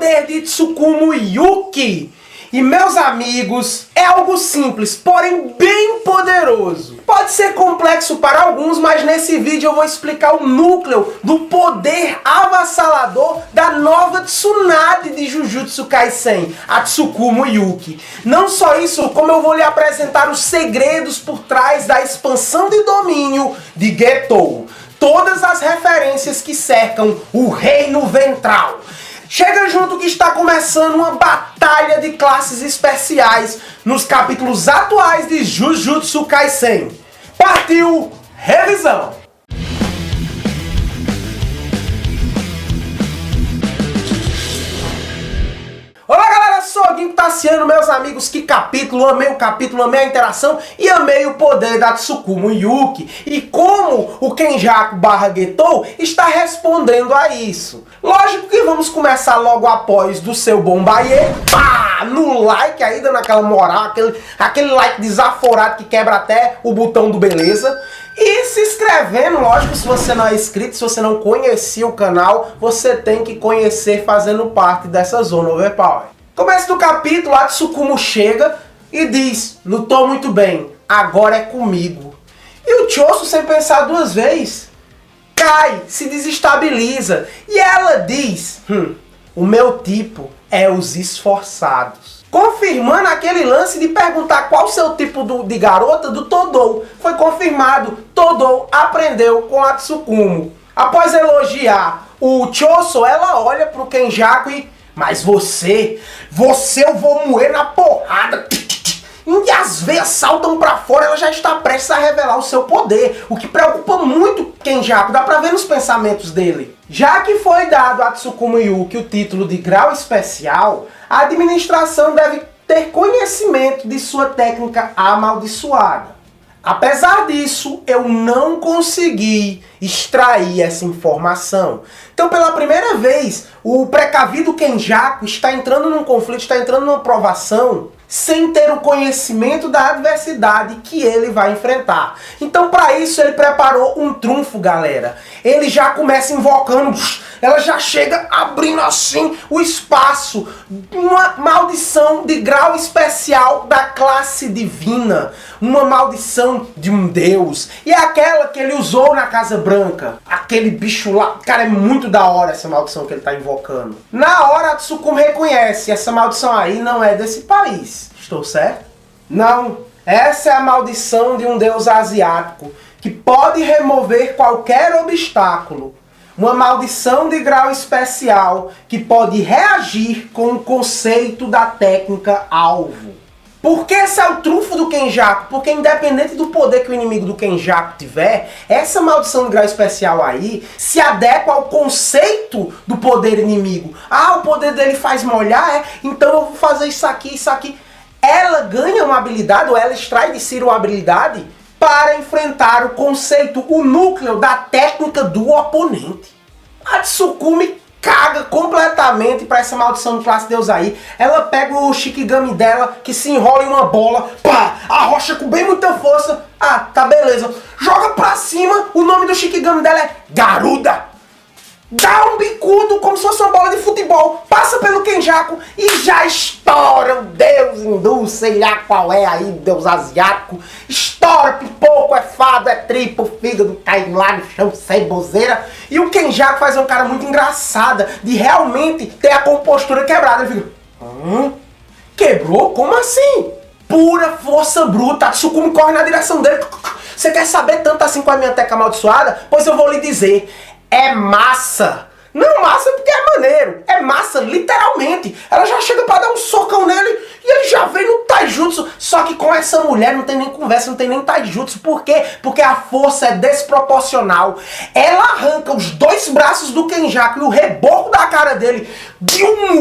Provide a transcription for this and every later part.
poder de Tsukumo Yuki. E meus amigos, é algo simples, porém bem poderoso. Pode ser complexo para alguns, mas nesse vídeo eu vou explicar o núcleo do poder avassalador da nova Tsunade de Jujutsu Kaisen, a Tsukumo Yuki. Não só isso, como eu vou lhe apresentar os segredos por trás da expansão de domínio de Getou. Todas as referências que cercam o Reino Ventral. Chega junto que está começando uma batalha de classes especiais nos capítulos atuais de Jujutsu Kaisen. Partiu revisão! Olá galera, sou o Guinho Tassiano, meus amigos, que capítulo, amei a interação e amei o poder da Tsukumo Yuki e como o Kenjaku / Getou está respondendo a isso. Lógico que vamos começar logo após do seu Bombaie, pá, no like aí, dando aquela moral, aquele like desaforado que quebra até o botão do beleza. E se inscrevendo, lógico, se você não é inscrito, se você não conhecia o canal, você tem que conhecer fazendo parte dessa zona overpower. Começo do capítulo, a Tsukumo chega e diz, lutou muito bem, agora é comigo. E o Choso, sem pensar duas vezes, cai, se desestabiliza. E ela diz, o meu tipo é os esforçados. Confirmando aquele lance de perguntar qual o seu tipo de garota do Todou. Foi confirmado, Todou aprendeu com a Tsukumo. Após elogiar o Choso, ela olha pro Kenjaku e... Mas você eu vou moer na porrada. E as veias saltam pra fora, ela já está prestes a revelar o seu poder. O que preocupa muito Kenjaku, dá pra ver nos pensamentos dele. Já que foi dado a Tsukumo Yuki o título de grau especial, a administração deve ter conhecimento de sua técnica amaldiçoada. Apesar disso, eu não consegui extrair essa informação. Então, pela primeira vez, o precavido Kenjaku está entrando num conflito, está entrando numa provação, sem ter o conhecimento da adversidade que ele vai enfrentar. Então, para isso, ele preparou um trunfo, galera. Ele já começa invocando, ela já chega abrindo assim o espaço. Uma maldição de grau especial da classe divina. Uma maldição de um deus. E é aquela que ele usou na Casa Branca. Aquele bicho lá. Cara, é muito da hora essa maldição que ele está invocando. Na hora, a Tsukumo reconhece, essa maldição aí não é desse país. Estou certo? Não. Essa é a maldição de um deus asiático que pode remover qualquer obstáculo. Uma maldição de grau especial que pode reagir com o conceito da técnica alvo. Por que esse é o trunfo do Kenjaku? Porque independente do poder que o inimigo do Kenjaku tiver, essa maldição de grau especial aí se adequa ao conceito do poder inimigo. Ah, o poder dele faz molhar, então eu vou fazer isso aqui, isso aqui. Ela ganha uma habilidade, ou ela extrai de si uma habilidade para enfrentar o conceito, o núcleo da técnica do oponente. A Tsukumo caga completamente para essa maldição de classe deus aí. Ela pega o Shikigami dela, que se enrola em uma bola, pá, arrocha com bem muita força. Ah, tá beleza. Joga pra cima, o nome do Shikigami dela é Garuda. Dá um bicudo como se fosse uma bola de futebol, passa pelo Kenjaku e já estoura o deus hindu, sei lá qual é aí, deus asiático. Estoura, pipoco, é fado, é tripo, fígado, cai lá no chão, ceboseira. E o Kenjaku faz uma cara muito engraçada, de realmente ter a compostura quebrada. Ele fica, quebrou? Como assim? Pura força bruta, a Tsukumo corre na direção dele. Você quer saber tanto assim com a minha teca amaldiçoada? Pois eu vou lhe dizer. É massa. Não massa porque é maneiro. É massa, literalmente. Ela já chega pra dar um socão nele e ele já vem no taijutsu. Só que com essa mulher não tem nem conversa, não tem nem taijutsu. Por quê? Porque a força é desproporcional. Ela arranca os dois braços do Kenjaku e o reboco da cara dele de um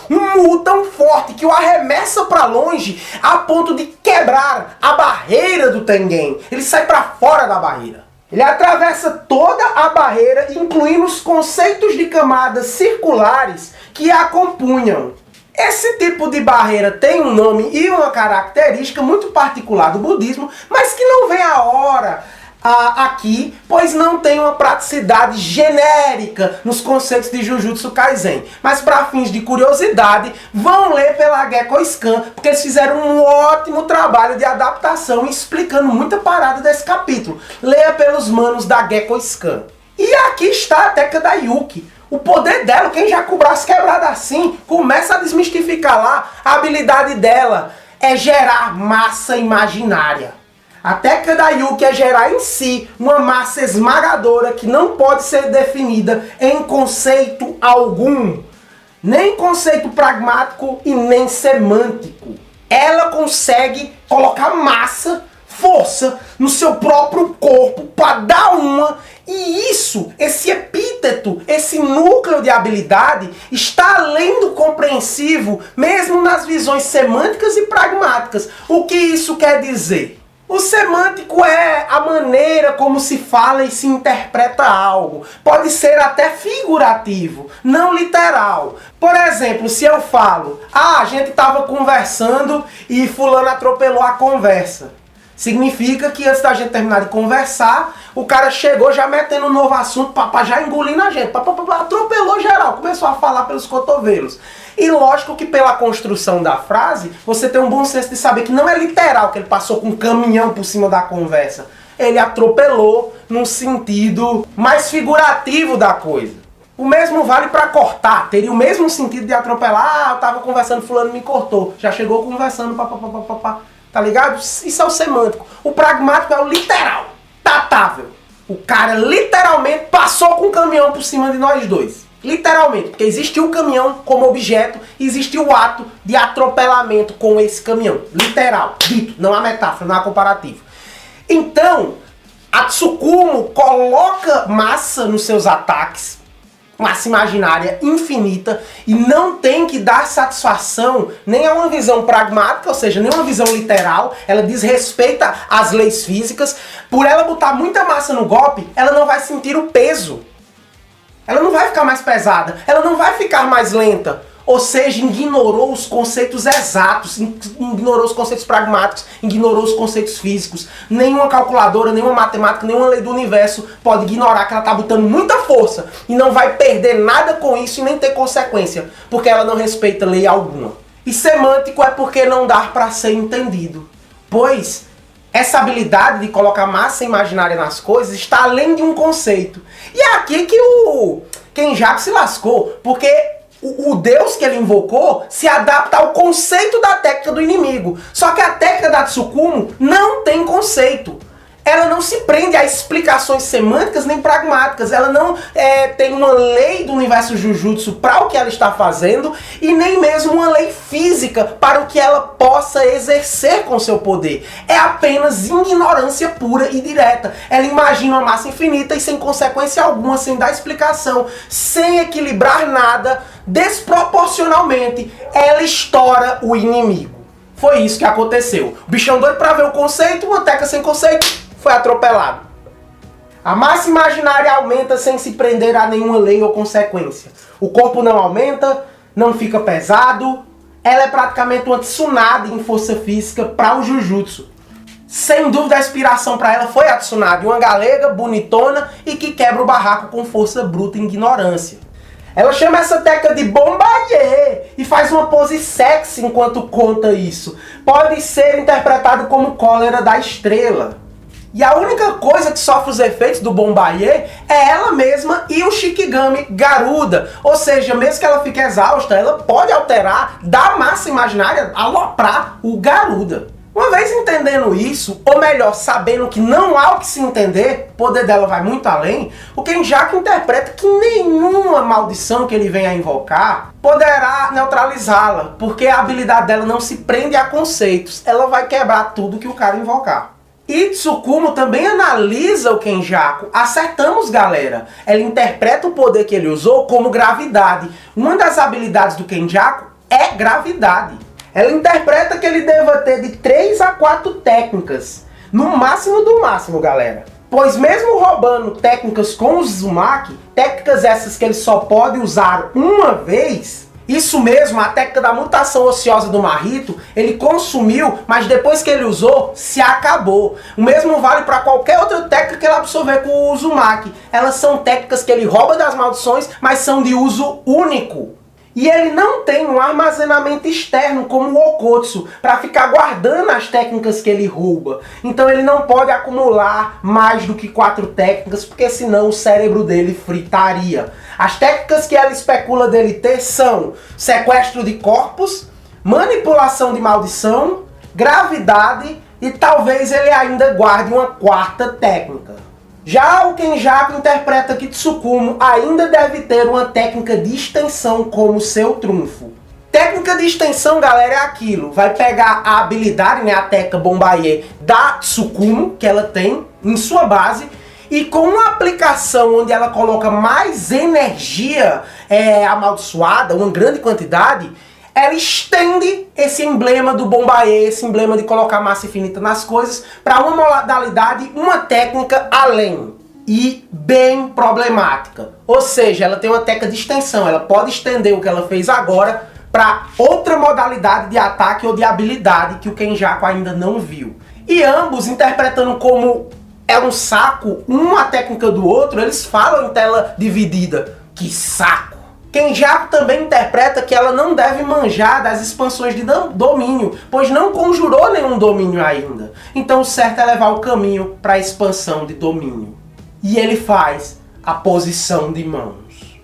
murro tão forte que o arremessa pra longe a ponto de quebrar a barreira do Tengen. Ele sai pra fora da barreira. Ele atravessa toda a barreira, incluindo os conceitos de camadas circulares que a compunham. Esse tipo de barreira tem um nome e uma característica muito particular do budismo, mas que não vem a hora aqui, pois não tem uma praticidade genérica nos conceitos de Jujutsu Kaisen. Mas para fins de curiosidade, vão ler pela Gekko-Scan, porque eles fizeram um ótimo trabalho de adaptação explicando muita parada desse capítulo. Leia pelos manos da Gekko-Scan. E aqui está a técnica da Yuki. O poder dela, quem já com o braço quebrado assim, começa a desmistificar lá. A habilidade dela é gerar massa imaginária. A técnica da Yuki é gerar em si uma massa esmagadora que não pode ser definida em conceito algum. Nem conceito pragmático e nem semântico. Ela consegue colocar massa, força, no seu próprio corpo para dar uma. E isso, esse epíteto, esse núcleo de habilidade, está além do compreensivo, mesmo nas visões semânticas e pragmáticas. O que isso quer dizer? O semântico é a maneira como se fala e se interpreta algo. Pode ser até figurativo, não literal. Por exemplo, se eu falo, a gente estava conversando e fulano atropelou a conversa. Significa que antes da gente terminar de conversar, o cara chegou já metendo um novo assunto, já engolindo a gente, atropelou geral, começou a falar pelos cotovelos. E lógico que pela construção da frase, você tem um bom senso de saber que não é literal que ele passou com um caminhão por cima da conversa. Ele atropelou num sentido mais figurativo da coisa. O mesmo vale para cortar, teria o mesmo sentido de atropelar, eu tava conversando, fulano me cortou, já chegou conversando, tá ligado? Isso é o semântico. O pragmático é o literal, datável. O cara literalmente passou com um caminhão por cima de nós dois. Literalmente, porque existiu o caminhão como objeto, existiu o ato de atropelamento com esse caminhão. Literal, dito, não há metáfora, não há comparativo. Então, a Tsukumo coloca massa nos seus ataques, massa imaginária infinita, e não tem que dar satisfação nem a uma visão pragmática, ou seja, nem uma visão literal. Ela desrespeita as leis físicas. Por ela botar muita massa no golpe, ela não vai sentir o peso. Ela não vai ficar mais pesada, ela não vai ficar mais lenta. Ou seja, ignorou os conceitos exatos, ignorou os conceitos pragmáticos, ignorou os conceitos físicos. Nenhuma calculadora, nenhuma matemática, nenhuma lei do universo pode ignorar que ela está botando muita força e não vai perder nada com isso e nem ter consequência, porque ela não respeita lei alguma. E semântico é porque não dá para ser entendido, pois essa habilidade de colocar massa imaginária nas coisas está além de um conceito. E é aqui que o Kenjaku se lascou, porque o deus que ele invocou se adapta ao conceito da técnica do inimigo. Só que a técnica da Tsukumo não tem conceito. Ela não se prende a explicações semânticas nem pragmáticas. Ela não tem uma lei do universo Jujutsu para o que ela está fazendo e nem mesmo uma lei física para o que ela possa exercer com seu poder. É apenas ignorância pura e direta. Ela imagina uma massa infinita e sem consequência alguma, sem dar explicação, sem equilibrar nada, desproporcionalmente, ela estoura o inimigo. Foi isso que aconteceu. O bichão doido para ver o conceito, uma técnica sem conceito, foi atropelado. A massa imaginária aumenta sem se prender a nenhuma lei ou consequência. O corpo não aumenta, não fica pesado. Ela é praticamente uma tsunade em força física para o Jujutsu. Sem dúvida a inspiração para ela foi a tsunade, uma galega bonitona e que quebra o barraco com força bruta e ignorância. Ela chama essa técnica de bombaie e faz uma pose sexy enquanto conta isso. Pode ser interpretado como cólera da estrela. E a única coisa que sofre os efeitos do bombaie é ela mesma e o Shikigami Garuda. Ou seja, mesmo que ela fique exausta, ela pode alterar, dar massa imaginária, aloprar o Garuda. Uma vez entendendo isso, ou melhor, sabendo que não há o que se entender, o poder dela vai muito além, o Kenjaku interpreta que nenhuma maldição que ele venha a invocar poderá neutralizá-la, porque a habilidade dela não se prende a conceitos, ela vai quebrar tudo que o cara invocar. E Tsukumo também analisa o Kenjaku. Acertamos, galera. Ela interpreta o poder que ele usou como gravidade. Uma das habilidades do Kenjaku é gravidade. Ela interpreta que ele deva ter de 3 a 4 técnicas. No máximo do máximo, galera. Pois mesmo roubando técnicas com o Uzumaki, técnicas essas que ele só pode usar uma vez, Isso mesmo, a técnica da mutação ociosa do Mahito, ele consumiu, mas depois que ele usou, se acabou. O mesmo vale para qualquer outra técnica que ele absorver com o Uzumaki. Elas são técnicas que ele rouba das maldições, mas são de uso único. E ele não tem um armazenamento externo como o Okotsu, para ficar guardando as técnicas que ele rouba. Então ele não pode acumular mais do que 4 técnicas, porque senão o cérebro dele fritaria. As técnicas que ela especula dele ter são sequestro de corpos, manipulação de maldição, gravidade e talvez ele ainda guarde uma 4ª técnica. Já o Kenjaku interpreta que Tsukumo ainda deve ter uma técnica de extensão como seu trunfo. Técnica de extensão, galera, é aquilo. Vai pegar a habilidade, né, a técnica Bombaye da Tsukumo, que ela tem em sua base, e com uma aplicação onde ela coloca mais energia amaldiçoada, uma grande quantidade, ela estende esse emblema do Bombaye, esse emblema de colocar massa infinita nas coisas, para uma modalidade, uma técnica além. E bem problemática. Ou seja, ela tem uma técnica de extensão, ela pode estender o que ela fez agora para outra modalidade de ataque ou de habilidade que o Kenjaku ainda não viu. E ambos, interpretando como é um saco, uma técnica do outro, eles falam em tela dividida. Que saco! Kenjaku também interpreta que ela não deve manjar das expansões de domínio, pois não conjurou nenhum domínio ainda. Então o certo é levar o caminho para a expansão de domínio. E ele faz a posição de mãos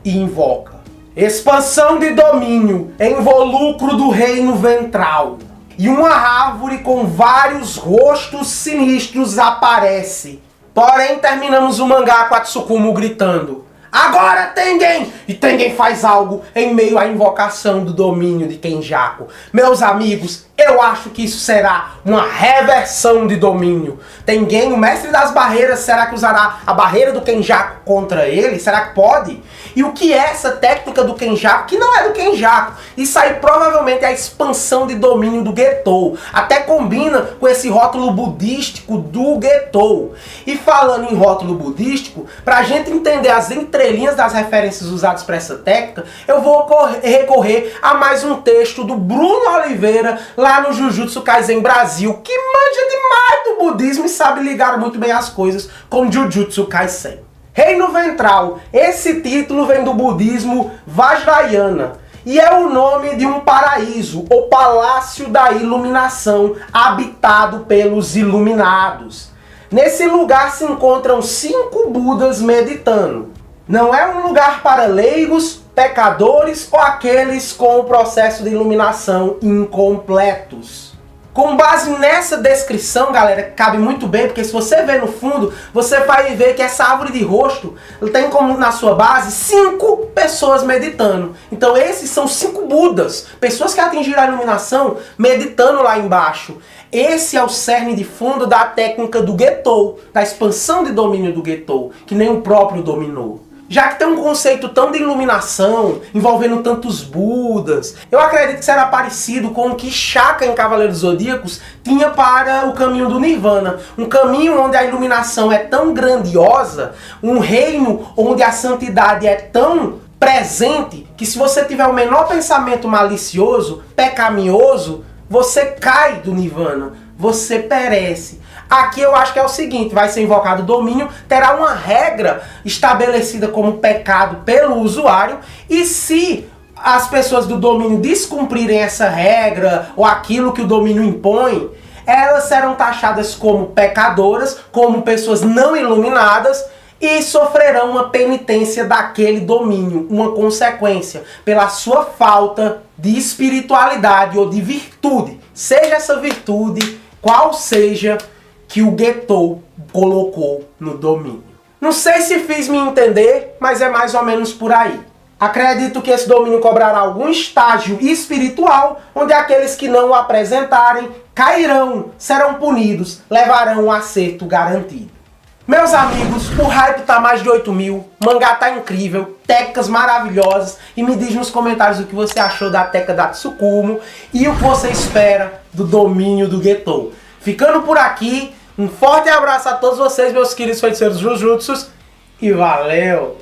e invoca: expansão de domínio, involucro do reino ventral. E uma árvore com vários rostos sinistros aparece. Porém, terminamos o mangá com a Tsukumo gritando: agora Tengen! E Tengen faz algo em meio à invocação do domínio de Kenjaku. Meus amigos, eu acho que isso será uma reversão de domínio. Tengen, o mestre das barreiras, será que usará a barreira do Kenjaku contra ele? Será que pode? E o que é essa técnica do Kenjaku, que não é do Kenjaku? Isso aí provavelmente é a expansão de domínio do Getou. Até combina com esse rótulo budístico do Getou. E falando em rótulo budístico, pra gente entender as entrelinhas das referências usadas para essa técnica, eu vou recorrer a mais um texto do Bruno Oliveira, lá no Jujutsu Kaisen Brasil, que manja demais do budismo e sabe ligar muito bem as coisas com Jujutsu Kaisen. Reino Ventral. Esse título vem do budismo Vajrayana e é o nome de um paraíso, ou Palácio da Iluminação, habitado pelos iluminados. Nesse lugar se encontram 5 Budas meditando. Não é um lugar para leigos, pecadores ou aqueles com o processo de iluminação incompletos. Com base nessa descrição, galera, cabe muito bem, porque se você ver no fundo, você vai ver que essa árvore de rosto tem como na sua base 5 pessoas meditando. Então esses são 5 Budas, pessoas que atingiram a iluminação meditando lá embaixo. Esse é o cerne de fundo da técnica do Getou, da expansão de domínio do Getou, que nem o próprio dominou. Já que tem um conceito tão de iluminação, envolvendo tantos Budas, eu acredito que será parecido com o que Shaka em Cavaleiros Zodíacos tinha para o caminho do Nirvana. Um caminho onde a iluminação é tão grandiosa, um reino onde a santidade é tão presente, que se você tiver o menor pensamento malicioso, pecaminoso, você cai do Nirvana, você perece. Aqui eu acho que é o seguinte, vai ser invocado o domínio, terá uma regra estabelecida como pecado pelo usuário, e se as pessoas do domínio descumprirem essa regra, ou aquilo que o domínio impõe, elas serão taxadas como pecadoras, como pessoas não iluminadas, e sofrerão uma penitência daquele domínio, uma consequência, pela sua falta de espiritualidade ou de virtude. Seja essa virtude, qual seja, que o Getou colocou no domínio. Não sei se fiz me entender, mas é mais ou menos por aí. Acredito que esse domínio cobrará algum estágio espiritual, onde aqueles que não o apresentarem cairão, serão punidos, levarão um acerto garantido. Meus amigos, o hype tá mais de 8 mil, o mangá tá incrível, técnicas maravilhosas, e me diz nos comentários o que você achou da técnica da Tsukumo e o que você espera do domínio do Getou. Ficando por aqui, um forte abraço a todos vocês, meus queridos feiticeiros Jujutsus, e valeu!